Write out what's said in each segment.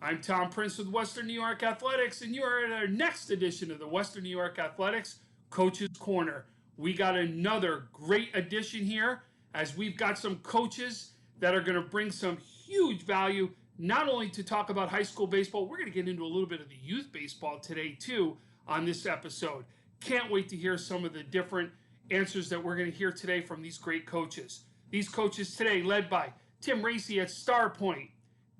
I'm Tom Prince with Western New York Athletics, and you are at our next edition of the Western New York Athletics Coaches Corner. We got another great edition here as we've got some coaches that are going to bring some huge value, not only to talk about high school baseball, we're going to get into a little bit of the youth baseball today too on this episode. Can't wait to hear some of the different answers that we're going to hear today from these great coaches. These coaches today led by Tim Racey at Starpoint,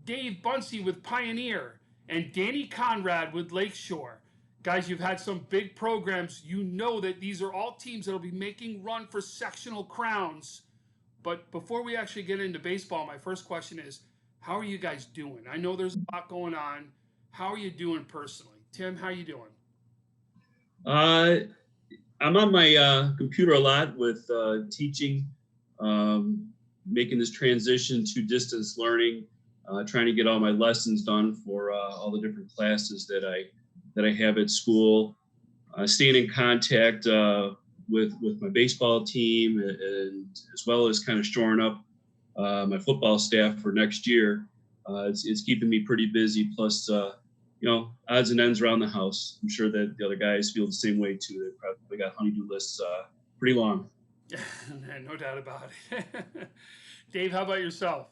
Dave Buncy with Pioneer, and Danny Conrad with Lakeshore. Guys, you've had some big programs. You know that these are all teams that will be making run for sectional crowns. But before we actually get into baseball, my first question is, how are you guys doing? I know there's a lot going on. How are you doing personally? Tim, how are you doing? I'm on my computer a lot with teaching, making this transition to distance learning, trying to get all my lessons done for all the different classes that I have at school. Staying in contact with my baseball team, and as well as kind of shoring up my football staff for next year. It's keeping me pretty busy. Plus, odds and ends around the house. I'm sure that the other guys feel the same way too. They probably got honey-do lists pretty long. No doubt about it. Dave, how about yourself?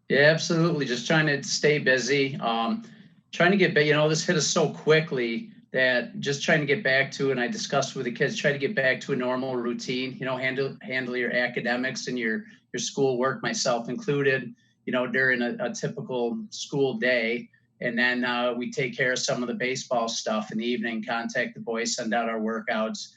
Yeah, absolutely. Just trying to stay busy. Trying to get back, this hit us so quickly that just trying to get back to, and I discussed with the kids, try to get back to a normal routine, handle your academics and your school work, myself included, during a typical school day. And then we take care of some of the baseball stuff in the evening, contact the boys, send out our workouts.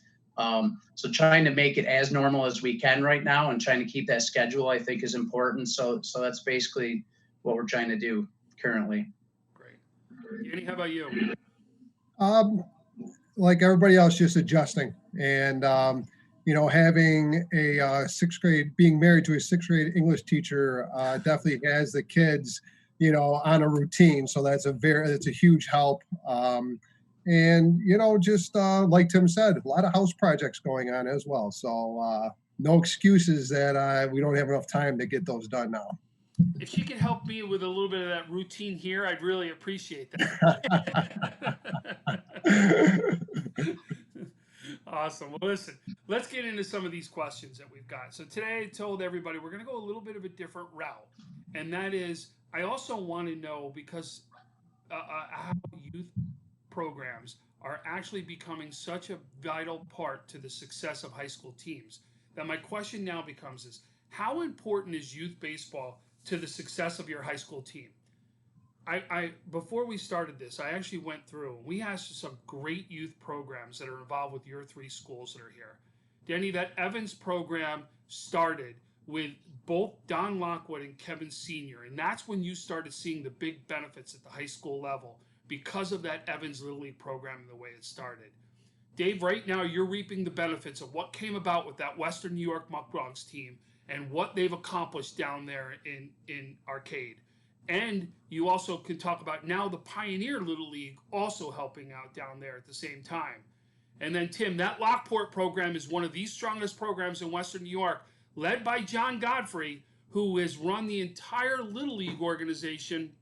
So trying to make it as normal as we can right now and trying to keep that schedule, I think, is important. So that's basically what we're trying to do currently. Great. Danny, how about you? Like everybody else, just adjusting. And, having a sixth grade, being married to a sixth grade English teacher definitely has the kids, on a routine. So it's a huge help. And, just like Tim said, a lot of house projects going on as well. So no excuses that we don't have enough time to get those done now. If she could help me with a little bit of that routine here, I'd really appreciate that. Awesome. Well, listen, let's get into some of these questions that we've got. So today I told everybody we're going to go a little bit of a different route. And that is, I also want to know, because how youth programs are actually becoming such a vital part to the success of high school teams, that my question now becomes is, how important is youth baseball to the success of your high school team? I before we started this, I actually went through. We asked some great youth programs that are involved with your three schools that are here. Danny, that Evans program started with both Don Lockwood and Kevin Sr., and that's when you started seeing the big benefits at the high school level because of that Evans Little League program and the way it started. Dave, right now you're reaping the benefits of what came about with that Western New York Muck Dogs team and what they've accomplished down there in Arcade. And you also can talk about now the Pioneer Little League also helping out down there at the same time. And then, Tim, that Lockport program is one of the strongest programs in Western New York, led by John Godfrey, who has run the entire Little League organization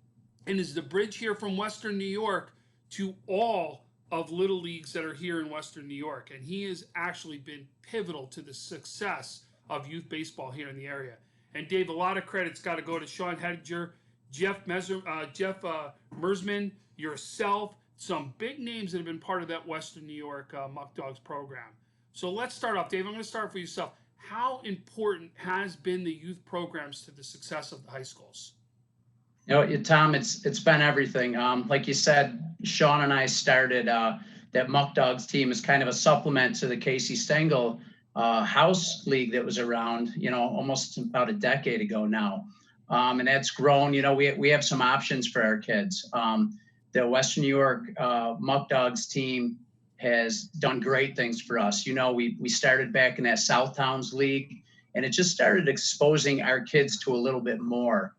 and is the bridge here from Western New York to all of Little Leagues that are here in Western New York. And he has actually been pivotal to the success of youth baseball here in the area. And Dave, a lot of credit's got to go to Sean Hediger, Jeff Mersman, yourself, some big names that have been part of that Western New York Muck Dogs program. So let's start off. Dave, I'm going to start for yourself. How important has been the youth programs to the success of the high schools? Tom, it's been everything. Like you said, Sean and I started that Muck Dogs team as kind of a supplement to the Casey Stengel house league that was around, almost about a decade ago now. And that's grown. We have some options for our kids. The Western New York Muck Dogs team has done great things for us. We started back in that South Towns League, and it just started exposing our kids to a little bit more.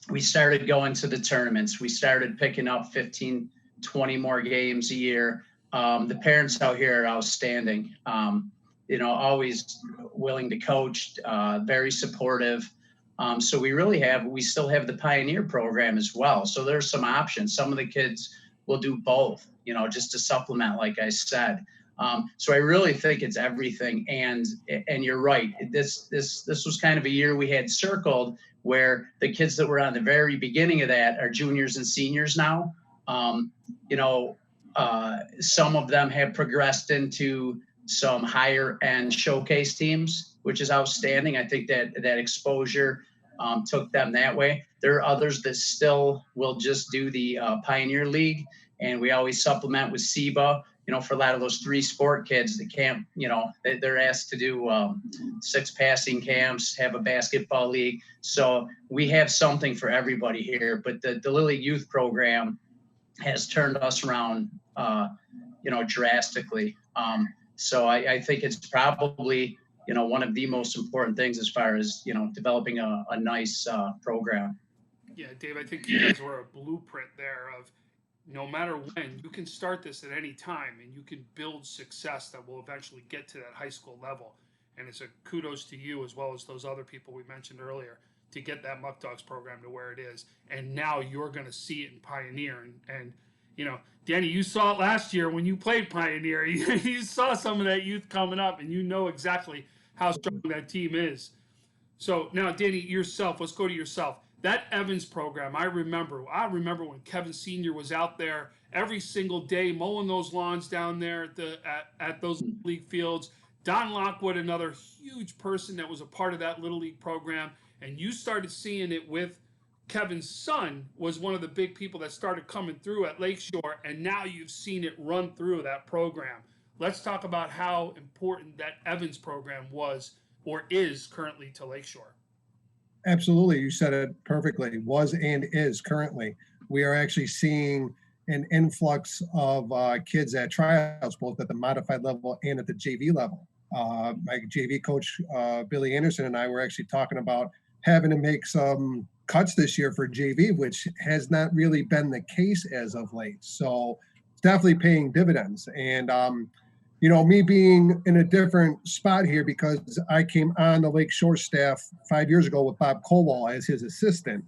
We started going to the tournaments. We started picking up 15, 20 more games a year. The parents out here are outstanding. Always willing to coach, very supportive. So we still have the Pioneer program as well. So there's some options. Some of the kids will do both, just to supplement, like I said. So I really think it's everything. And you're right. This was kind of a year we had circled where the kids that were on the very beginning of that are juniors and seniors now. Some of them have progressed into some higher end showcase teams, which is outstanding. I think that exposure took them that way. There are others that still will just do the Pioneer League, and we always supplement with SEBA. For a lot of those 3-sport kids that can't, they're asked to do 6 passing camps, have a basketball league. So we have something for everybody here. But the Little League Youth Program has turned us around, drastically. So I think it's probably, one of the most important things as far as, developing a nice program. Yeah, Dave, I think you guys were a blueprint there of no matter when, you can start this at any time and you can build success that will eventually get to that high school level. And it's a kudos to you as well as those other people we mentioned earlier to get that Muck Dogs program to where it is. And now you're going to see it in Pioneer. And Danny, you saw it last year when you played Pioneer. You saw some of that youth coming up and you know exactly how strong that team is. So now, Danny, yourself, let's go to yourself. That Evans program, I remember when Kevin Sr. was out there every single day mowing those lawns down there at those league fields. Don Lockwood, another huge person that was a part of that Little League program. And you started seeing it with Kevin's son was one of the big people that started coming through at Lakeshore. And now you've seen it run through that program. Let's talk about how important that Evans program was or is currently to Lakeshore. Absolutely. You said it perfectly. Was and is currently. We are actually seeing an influx of kids at tryouts, both at the modified level and at the JV level. My JV coach, Billy Anderson, and I were actually talking about having to make some cuts this year for JV, which has not really been the case as of late. So it's definitely paying dividends. And me being in a different spot here because I came on the Lakeshore staff 5 years ago with Bob Colwell as his assistant.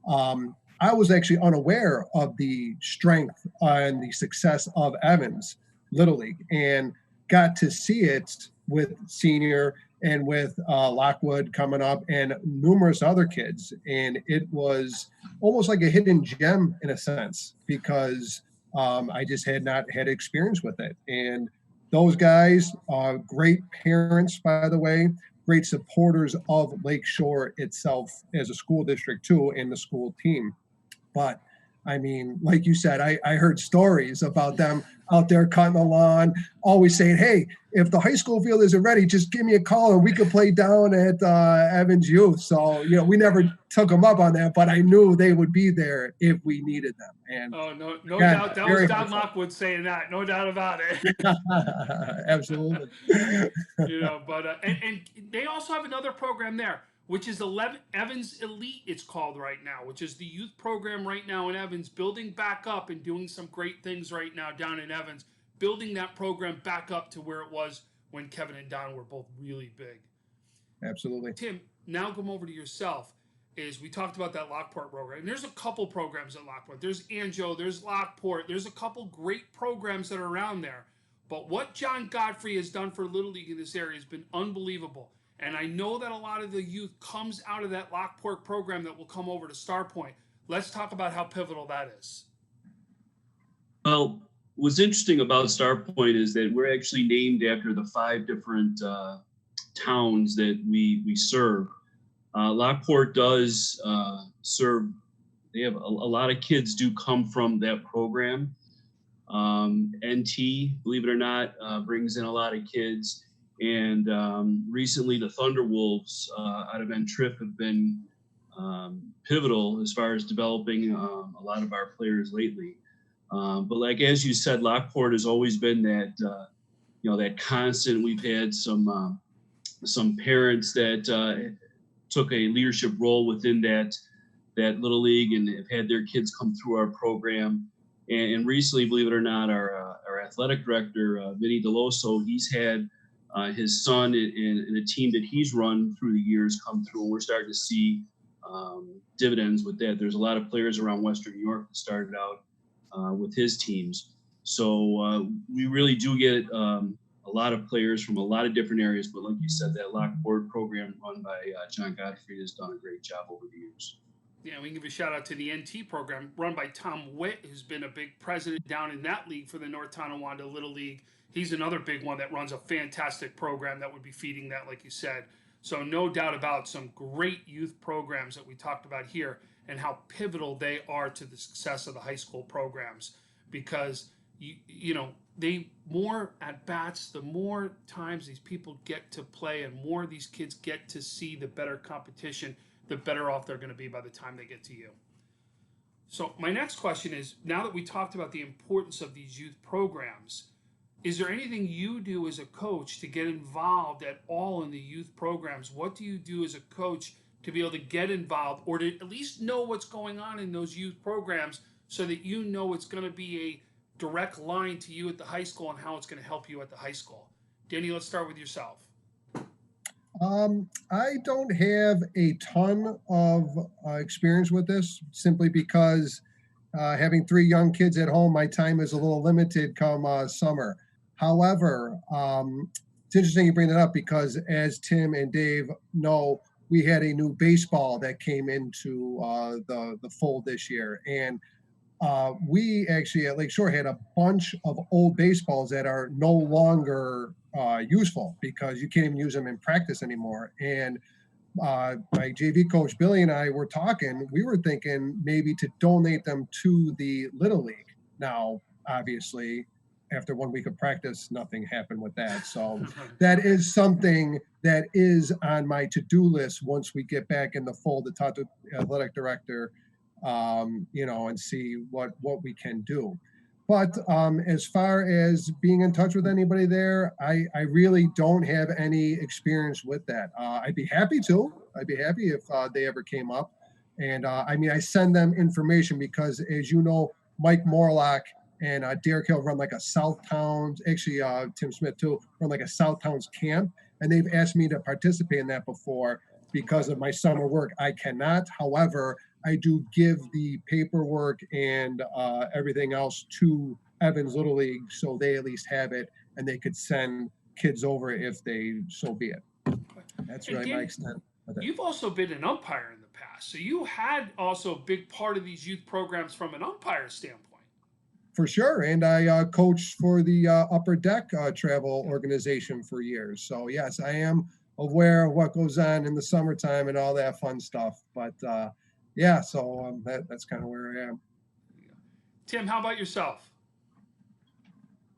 I was actually unaware of the strength and the success of Evans Little League and got to see it with Senior and with Lockwood coming up and numerous other kids. And it was almost like a hidden gem in a sense because I just had not had experience with it. And those guys are great parents, by the way, great supporters of Lakeshore itself as a school district too, and the school team. But I mean, like you said, I heard stories about them out there cutting the lawn, always saying, hey, if the high school field isn't ready, just give me a call and we could play down at Evans Youth. So, we never took them up on that, but I knew they would be there if we needed them. And no doubt. That was Don Lockwood saying that. No doubt about it. Absolutely. But and they also have another program there, which is Evans Elite, it's called right now, which is the youth program right now in Evans, building back up and doing some great things right now down in Evans, building that program back up to where it was when Kevin and Don were both really big. Absolutely. Tim, now come over to yourself. We talked about that Lockport program. And there's a couple programs at Lockport. There's Anjo, there's Lockport. There's a couple great programs that are around there. But what John Godfrey has done for Little League in this area has been unbelievable. And I know that a lot of the youth comes out of that Lockport program that will come over to Starpoint. Let's talk about how pivotal that is. Well, what's interesting about Starpoint is that we're actually named after the 5 different towns that we serve. Lockport does serve, they have a lot of kids do come from that program. NT, believe it or not, brings in a lot of kids. And recently the Thunderwolves out of N-Trif have been pivotal as far as developing a lot of our players lately. But like, as you said, Lockport has always been that, that constant. We've had some parents that took a leadership role within that Little League and have had their kids come through our program. And recently, believe it or not, our athletic director, Vinny Dell'osso, he's had his son and a team that he's run through the years come through. And we're starting to see dividends with that. There's a lot of players around Western New York that started out with his teams. So we really do get a lot of players from a lot of different areas. But like you said, that lock board program run by John Godfrey has done a great job over the years. Yeah, we can give a shout out to the NT program run by Tom Witt, who's been a big president down in that league for the North Tonawanda Little League. He's another big one that runs a fantastic program that would be feeding that, like you said. So no doubt about some great youth programs that we talked about here and how pivotal they are to the success of the high school programs, because you know, they more at bats, the more times these people get to play and more these kids get to see the better competition, the better off they're going to be by the time they get to you. So my next question is, now that we talked about the importance of these youth programs, is there anything you do as a coach to get involved at all in the youth programs? What do you do as a coach to be able to get involved or to at least know what's going on in those youth programs so that you know it's going to be a direct line to you at the high school and how it's going to help you at the high school? Danny, let's start with yourself. I don't have a ton of experience with this, simply because having 3 young kids at home, my time is a little limited come summer. However, it's interesting you bring that up, because as Tim and Dave know, we had a new baseball that came into the fold this year. And we actually at Lakeshore had a bunch of old baseballs that are no longer useful because you can't even use them in practice anymore. And my JV coach Billy and I were talking. We were thinking maybe to donate them to the Little League. Now, obviously, after 1 week of practice, nothing happened with that. So that is something that is on my to-do list once we get back in the fold to talk to the athletic director, you know, and see what we can do. But as far as being in touch with anybody there, I really don't have any experience with that. I'd be happy to. I'd be happy if they ever came up. And I mean, I send them information because, as you know, Mike Morlock and Derek Hill run like a South Towns, actually Tim Smith too, run like a South Towns camp. And they've asked me to participate in that before. Because of my summer work, I cannot. However, I do give the paperwork and everything else to Evans Little League, so they at least have it, and they could send kids over if they so be it. That's really my extent of it. You've also been an umpire in the past, so you had also a big part of these youth programs from an umpire standpoint. For sure, and I coached for the Upper Deck travel organization for years. So yes, I am aware of what goes on in the summertime and all that fun stuff. But yeah, so that's kind of where I am. Tim, how about yourself?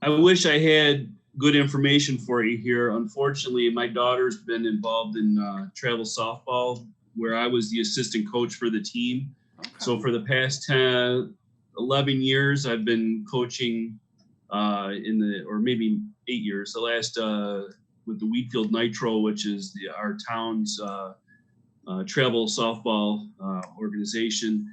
I wish I had good information for you here. Unfortunately, my daughter's been involved in travel softball, where I was the assistant coach for the team. Okay. So for the past 11 years, I've been coaching or maybe 8 years, the last with the Wheatfield Nitro, which is our town's travel softball organization.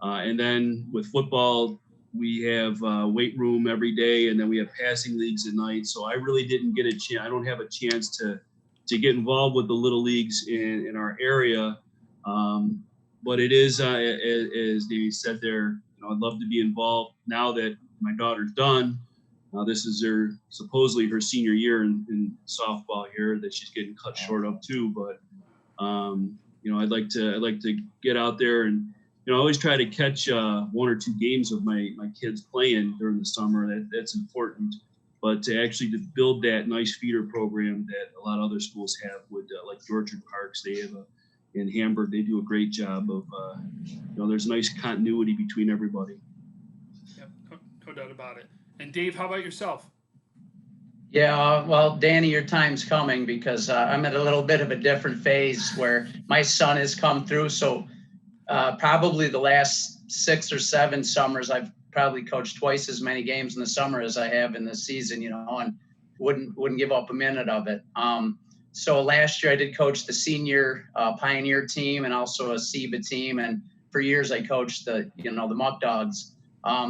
And then with football, we have weight room every day, and then we have passing leagues at night. So I really didn't get a chance. I don't have a chance to get involved with the little leagues in our area. But it is, as Davey said there, you know, I'd love to be involved now that my daughter's done. This is supposedly her senior year in softball here that she's getting cut short of too. But you know, I'd like to get out there, and you know, I always try to catch 1 or 2 games of my kids playing during the summer. That's important. But to actually build that nice feeder program that a lot of other schools have with like Orchard Parks, they have in Hamburg, they do a great job of you know, there's nice continuity between everybody. Yep, no doubt about it. And Dave, how about yourself? Yeah, well, Danny, your time's coming, because I'm at a little bit of a different phase where my son has come through. So probably the last 6 or 7 summers, I've probably coached twice as many games in the summer as I have in the season, you know, and wouldn't give up a minute of it. So last year I did coach the senior Pioneer team and also a SEBA team. And for years I coached the Muck Dogs.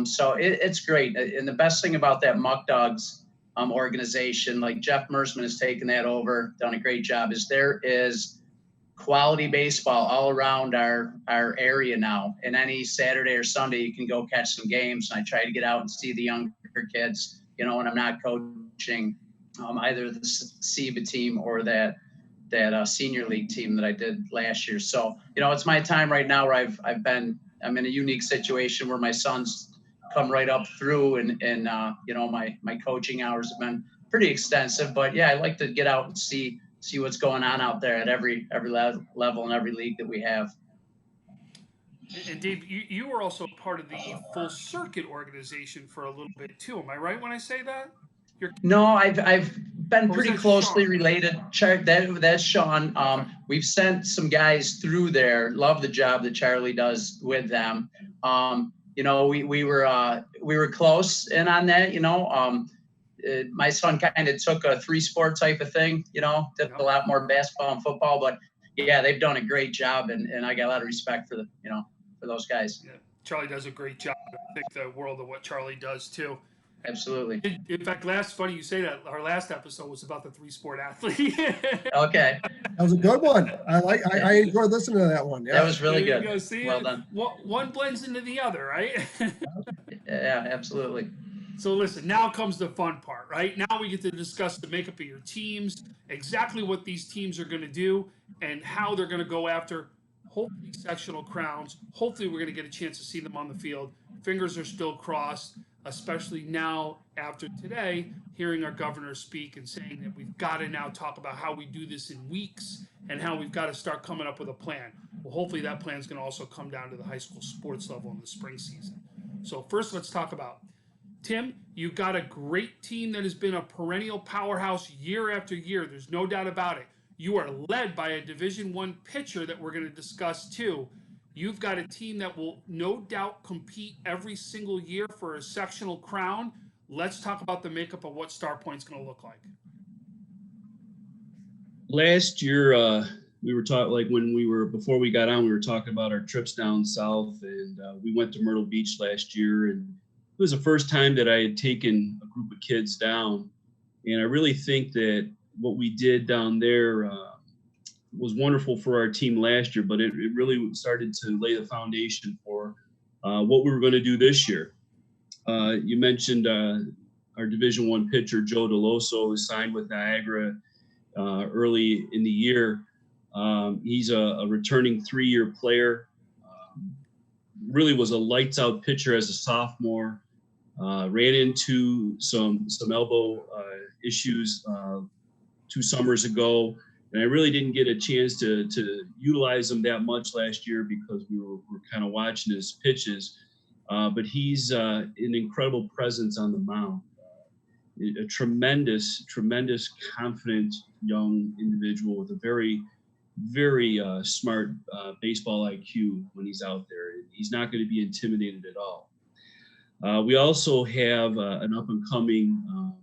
So it's great. And the best thing about that Muck Dogs organization, like Jeff Mersman has taken that over, done a great job, is there is quality baseball all around our area now. And any Saturday or Sunday, you can go catch some games. And I try to get out and see the younger kids, you know, when I'm not coaching either the SEBA team or that senior league team that I did last year. So, you know, it's my time right now where I'm in a unique situation where my son's come right up through and you know, my coaching hours have been pretty extensive, but yeah, I like to get out and see what's going on out there at every level and every league that we have. And Dave, you were also part of the full circuit organization for a little bit too. Am I right when I say that? No, I've been pretty closely Sean? related. That's Sean. We've sent some guys through there. Love the job that Charlie does with them. You know, we were close in on that. You know, my son kind of took a 3-sport type of thing. You know, did a lot more basketball and football, but yeah, they've done a great job, and I got a lot of respect for for those guys. Yeah, Charlie does a great job. I think the world of what Charlie does too. Absolutely. In fact, funny you say that. Our last episode was about the 3-sport athlete. Okay. That was a good one. I enjoyed listening to that one. Yeah. That was really good. Go. See, well done. One blends into the other, right? Yeah, absolutely. So listen, now comes the fun part, right? Now we get to discuss the makeup of your teams, exactly what these teams are going to do, and how they're going to go after, hopefully, sectional crowns. Hopefully, we're going to get a chance to see them on the field. Fingers are still crossed, especially now after today, hearing our governor speak and saying that we've got to now talk about how we do this in weeks and how we've got to start coming up with a plan. Well, hopefully that plan is going to also come down to the high school sports level in the spring season. So first, let's talk about Tim. You've got a great team that has been a perennial powerhouse year after year. There's no doubt about it. You are led by a Division I pitcher that we're going to discuss too. You've got a team that will no doubt compete every single year for a sectional crown. Let's talk about the makeup of what Starpoint's going to look like. Last year, we were talking, before we got on, we were talking about our trips down south, and we went to Myrtle Beach last year, and it was the first time that I had taken a group of kids down. And I really think that what we did down there was wonderful for our team last year, but it really started to lay the foundation for what we were going to do this year. You mentioned our Division I pitcher, Joe Dell'osso, who signed with Niagara early in the year. He's a returning 3-year player. Really was a lights out pitcher as a sophomore. Ran into some elbow issues 2 summers ago, and I really didn't get a chance to utilize him that much last year because we were kind of watching his pitches. But he's an incredible presence on the mound. A tremendous, confident young individual with a very, very smart baseball IQ when he's out there. He's not going to be intimidated at all. We also have an up-and-coming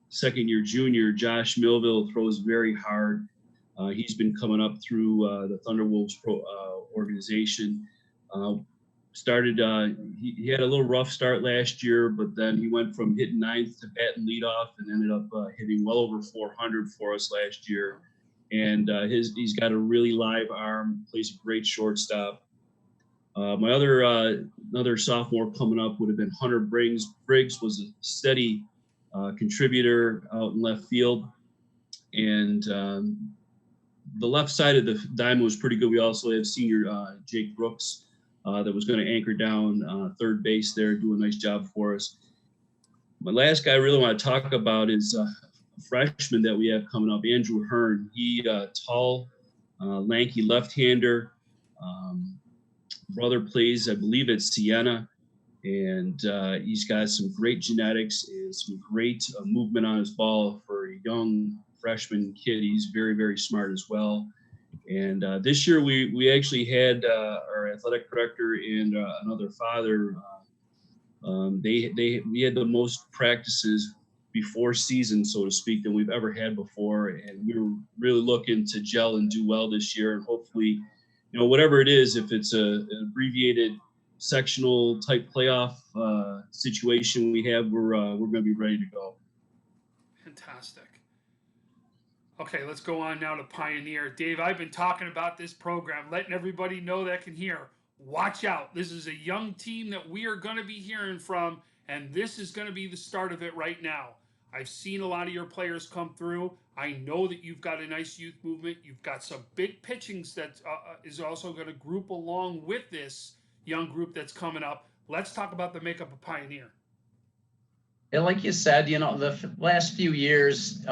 second-year junior, Josh Millville, throws very hard. He's been coming up through the Thunderwolves organization. He had a little rough start last year, but then he went from hitting 9th to batting leadoff and ended up hitting well over 400 for us last year. And he's got a really live arm, plays a great shortstop. My another sophomore coming up would have been Hunter Briggs. Briggs was a steady contributor out in left field, and the left side of the diamond was pretty good. We also have senior Jake Brooks that was going to anchor down third base there, do a nice job for us. My last guy I really want to talk about is a freshman that we have coming up, Andrew Hearn. He tall, lanky left-hander. Brother plays, I believe, at Siena, and he's got some great genetics and some great movement on his ball for a young freshman kid. He's very, very smart as well. And this year we actually had our athletic director and another father. We had the most practices before season, so to speak, than we've ever had before, and we were really looking to gel and do well this year, and hopefully, whatever it is, if it's an abbreviated sectional type playoff situation we have, we're going to be ready to go. Fantastic. Okay, let's go on now to Pioneer. Dave, I've been talking about this program, letting everybody know that can hear. Watch out. This is a young team that we are going to be hearing from, and this is going to be the start of it right now. I've seen a lot of your players come through. I know that you've got a nice youth movement. You've got some big pitchings that is also going to group along with this young group that's coming up. Let's talk about the makeup of Pioneer. Yeah, like you said, the last few years,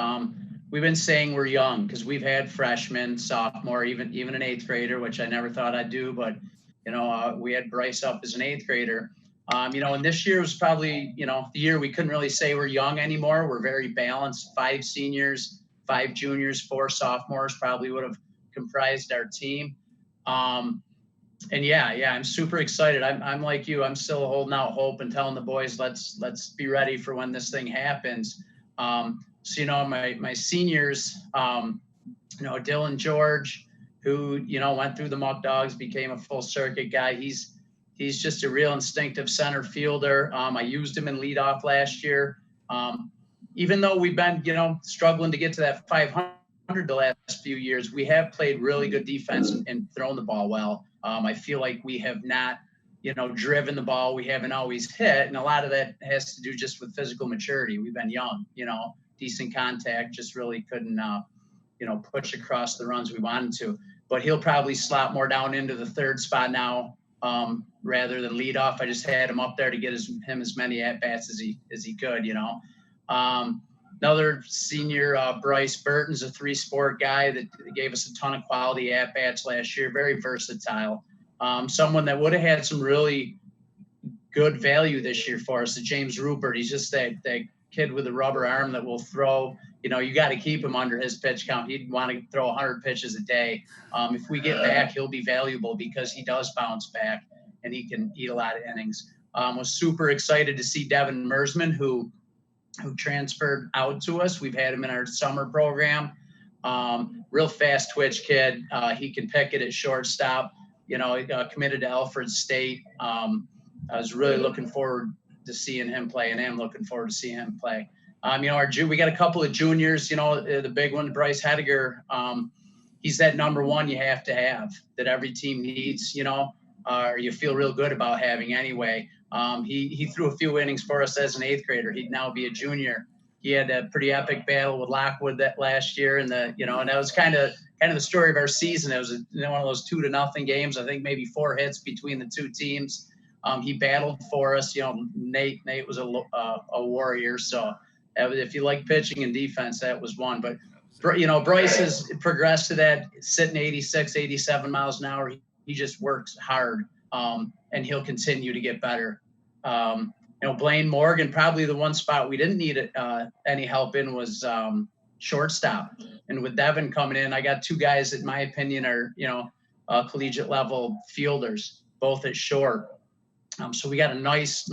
we've been saying we're young because we've had freshmen, sophomore, even an eighth grader, which I never thought I'd do. But, we had Bryce up as an eighth grader. And this year was probably, the year we couldn't really say we're young anymore. We're very balanced. 5 seniors, 5 juniors, 4 sophomores probably would have comprised our team. And yeah, I'm super excited. I'm like you. I'm still holding out hope and telling the boys, let's be ready for when this thing happens. So my seniors, Dylan George, who went through the Muck Dogs, became a full circuit guy. He's just a real instinctive center fielder. I used him in leadoff last year. Even though we've been struggling to get to that 500 the last few years, we have played really good defense and thrown the ball well. I feel like we have not, driven the ball. We haven't always hit. And a lot of that has to do just with physical maturity. We've been young, decent contact, just really couldn't, push across the runs we wanted to. But he'll probably slot more down into the third spot now rather than lead off. I just had him up there to get him as many at-bats as he could, Another senior, Bryce Burton's a 3-sport guy that gave us a ton of quality at-bats last year, very versatile. Someone that would have had some really good value this year for us, the James Rupert. He's just that kid with a rubber arm that will throw. You got to keep him under his pitch count. He'd want to throw 100 pitches a day. If we get back, he'll be valuable because he does bounce back and he can eat a lot of innings. Was super excited to see Devin Mers, who transferred out to us. We've had him in our summer program. Real fast twitch kid. He can pick it at shortstop. He committed to Alfred State. I was really looking forward to seeing him play, and I am looking forward to seeing him play. We got a couple of juniors. The big one, Bryce Hediger. He's that number one you have to have that every team needs. Or you feel real good about having anyway. He threw a few innings for us as an eighth grader. He'd now be a junior. He had a pretty epic battle with Lockwood that last year, and and that was kind of the story of our season. It was one of those 2-0 games. I think maybe 4 hits between the two teams. He battled for us. Nate was a warrior. So if you like pitching and defense, that was one. But Bryce has progressed to that, sitting 86, 87 miles an hour. He just works hard, and he'll continue to get better. Blaine Morgan, probably the one spot we didn't need any help in was shortstop. And with Devin coming in, I got 2 guys that, in my opinion, are collegiate level fielders, both at short. So we got a nice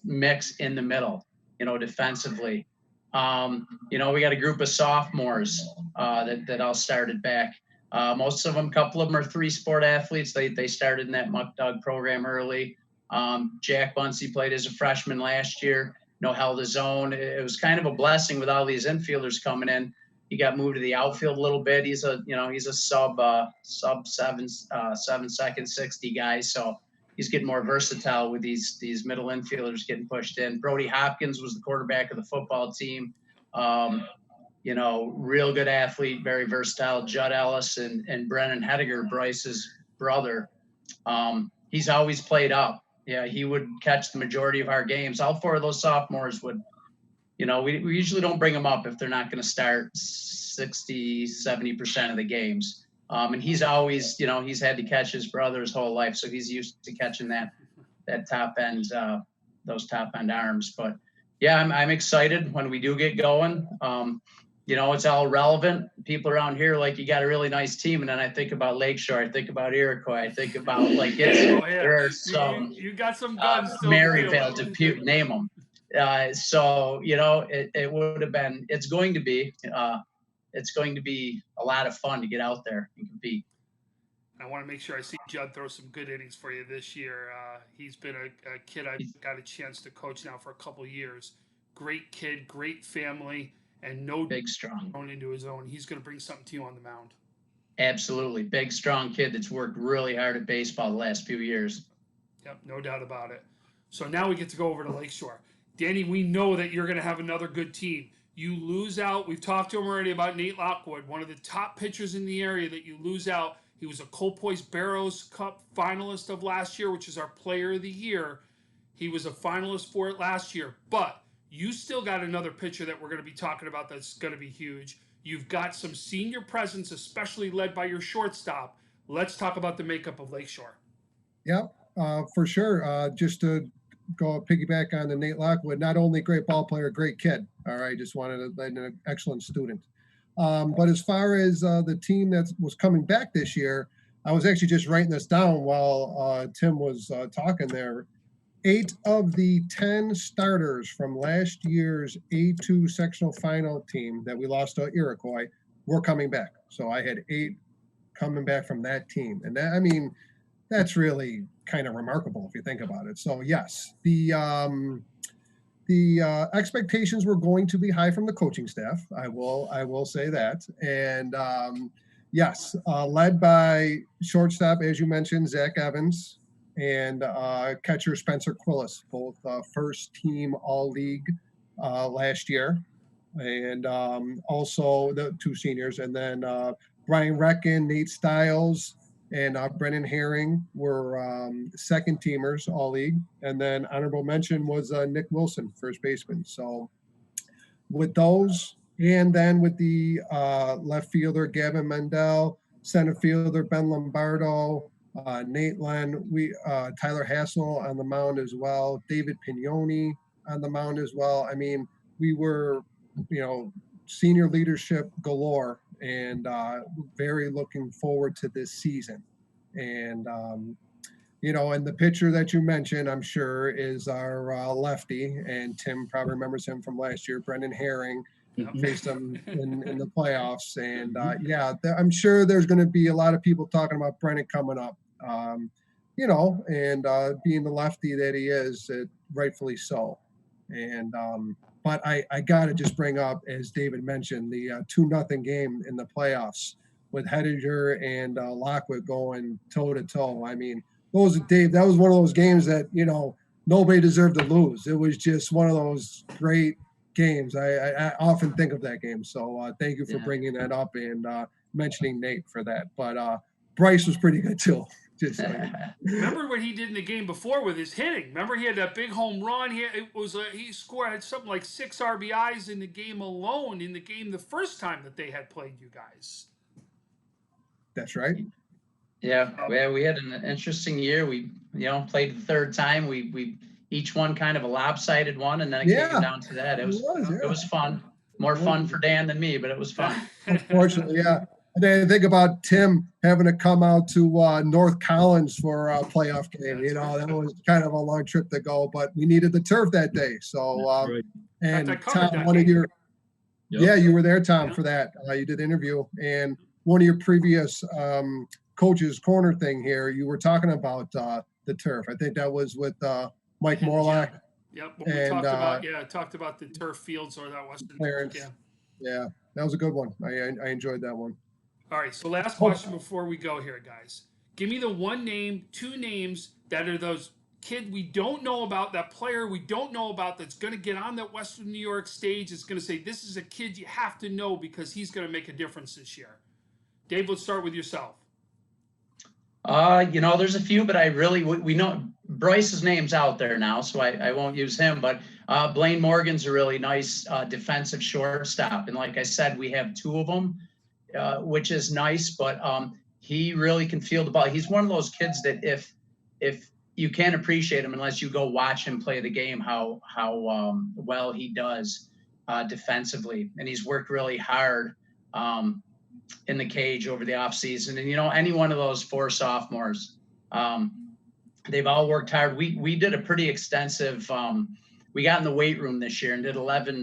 mix in the middle, defensively. We got a group of sophomores that all started back. Most of them, a couple of them are 3-sport athletes. They started in that Muck Dog program early. Jack Buncy played as a freshman last year, held his own. It was kind of a blessing with all these infielders coming in. He got moved to the outfield a little bit. He's a sub 7-second 60 guy. So he's getting more versatile with these middle infielders getting pushed in. Brody Hopkins was the quarterback of the football team. Real good athlete, very versatile. Judd Ellis and Brennan Hediger, Bryce's brother. He's always played up. Yeah, he would catch the majority of our games. All 4 of those sophomores would, we usually don't bring them up if they're not going to start 60, 70% of the games. And he's always, he's had to catch his brother his whole life. So he's used to catching that top end, those top end arms. But yeah, I'm excited when we do get going. It's all relevant. People around here, you got a really nice team. And then I think about Lakeshore. I think about Iroquois. I think about there are some. You got some guns. Maryvale, Depute, name them. So it would have been. It's going to be a lot of fun to get out there and compete. I want to make sure I see Judd throw some good innings for you this year. He's been a kid I've got a chance to coach now for a couple of years. Great kid, great family. and no Big, strong. going into his own. He's going to bring something to you on the mound. Absolutely. Big, strong kid that's worked really hard at baseball the last few years. Yep, no doubt about it. So now we get to go over to Lakeshore. Danny, we know that you're going to have another good team. You lose out. We've talked to him already about Nate Lockwood, one of the top pitchers in the area that you lose out. He was a Colpoys Barrows Cup finalist of last year, which is our player of the year. He was a finalist for it last year. But you still got another pitcher that we're going to be talking about that's going to be huge. You've got some senior presence, especially led by your shortstop. Let's talk about the makeup of Lakeshore. Yep, for sure. Just to go piggyback on the Nate Lockwood, not only great ball player, great kid. All right, just wanted to let an excellent student. But as far as the team that was coming back this year, I was actually just writing this down while Tim was talking there. 8 of the 10 starters from last year's A2 sectional final team that we lost to Iroquois were coming back. So I had 8 coming back from that team. And that, I mean, that's really kind of remarkable if you think about it. So yes, the expectations were going to be high from the coaching staff. I will say that. And yes, led by shortstop, as you mentioned, Zach Evans, and catcher Spencer Quillis, both first team All-League last year, and also the 2 seniors. And then Brian Recken, Nate Stiles, and Brennan Herring were second teamers All-League. And then honorable mention was Nick Wilson, first baseman. So with those, and then with the left fielder Gavin Mendel, center fielder Ben Lombardo, Nate Len, Tyler Hassel on the mound as well, David Pignoni on the mound as well. I mean, we were, senior leadership galore, and very looking forward to this season. And, and the pitcher that you mentioned, I'm sure, is our lefty, and Tim probably remembers him from last year, Brendan Herring. Faced him in the playoffs. And I'm sure there's going to be a lot of people talking about Brennan coming up. And being the lefty that he is, rightfully so. And but I got to just bring up, as David mentioned, the 2-0 game in the playoffs with Hedinger and Lockwood going toe-to-toe. I mean, that was one of those games that, nobody deserved to lose. It was just one of those great games. I often think of that game. So thank you for bringing that up and mentioning Nate for that. But Bryce was pretty good too. Just remember what he did in the game before with his hitting. Remember he had that big home run. He scored something like 6 RBIs in the game alone. In the game the first time that they had played you guys. That's right. Yeah, we had an interesting year. We played the third time. We each won kind of a lopsided one, and then it came down to that. It was fun. More fun for Dan than me, but it was fun. Unfortunately, yeah. And then think about Tim having to come out to North Collins for a playoff game. That was kind of a long trip to go, but we needed the turf that day. So, and Tom, one of your, you were there, Tom, for that. You did the interview, and one of your previous coach's corner thing here, you were talking about the turf. I think that was with Mike Morlock. Yep. When we talked about the turf fields or that Western clearance. Yeah, that was a good one. I enjoyed that one. All right, so last question before we go here, guys. Give me the 1 name, 2 names that are those kid we don't know about, that player we don't know about that's going to get on that Western New York stage. It's going to say, this is a kid you have to know because he's going to make a difference this year. Dave, let's start with yourself. There's a few, but we know Bryce's name's out there now, so I won't use him. But Blaine Morgan's a really nice defensive shortstop. And like I said, we have 2 of them, which is nice, but he really can feel the ball. He's one of those kids that if you can't appreciate him unless you go watch him play the game, how well he does defensively. And he's worked really hard in the cage over the offseason. And, any one of those 4 sophomores, they've all worked hard. We did a pretty extensive, we got in the weight room this year and did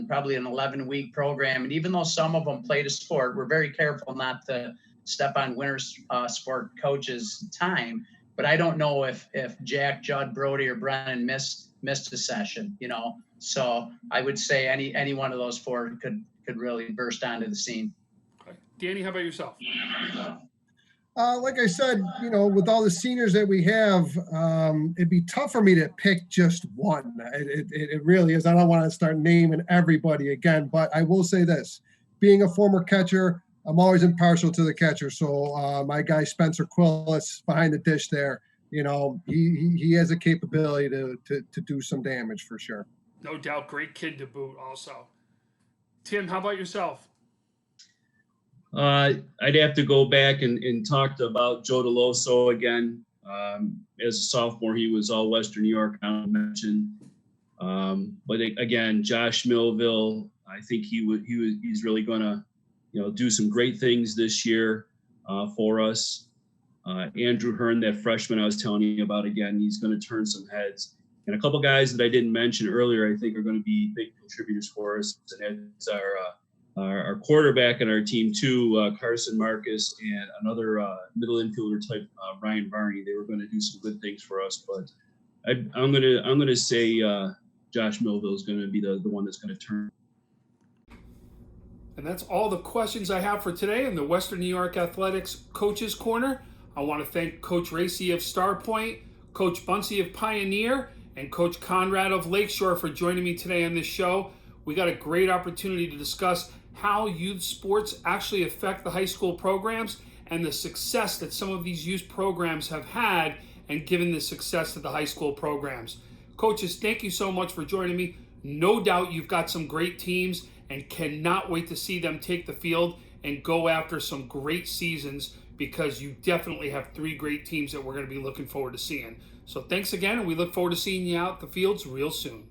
probably an 11-week program. And even though some of them played a sport, we're very careful not to step on winter sport coaches' time. But I don't know if Jack, Judd, Brody, or Brennan missed a session, So I would say any one of those 4 could really burst onto the scene. Okay. Danny, how about yourself? Like I said, with all the seniors that we have, it'd be tough for me to pick just one. It really is. I don't want to start naming everybody again, but I will say this: being a former catcher, I'm always impartial to the catcher. So my guy Spencer Quillis behind the dish there, he has a capability to do some damage for sure. No doubt, great kid to boot. Also, Tim, how about yourself? I'd have to go back and talk about Joe Dell'osso again. As a sophomore, he was all Western New York, I mentioned. But again, Josh Millville, I think he's really going to, do some great things this year for us. Andrew Hearn, that freshman I was telling you about, again, he's going to turn some heads. And a couple guys that I didn't mention earlier, I think are going to be big contributors for us. And that's our quarterback and our team too, Carson Marcus, and another middle infielder type, Ryan Varney. They were going to do some good things for us, but I'm gonna say Josh Millville is going to be the one that's going to turn. And that's all the questions I have for today in the Western New York Athletics Coaches Corner. I want to thank Coach Racey of Starpoint, Coach Buncy of Pioneer, and Coach Conrad of Lakeshore for joining me today on this show. We got a great opportunity to discuss how youth sports actually affect the high school programs and the success that some of these youth programs have had and given the success of the high school programs. Coaches, thank you so much for joining me. No doubt you've got some great teams and cannot wait to see them take the field and go after some great seasons, because you definitely have 3 great teams that we're going to be looking forward to seeing. So thanks again, and we look forward to seeing you out the fields real soon.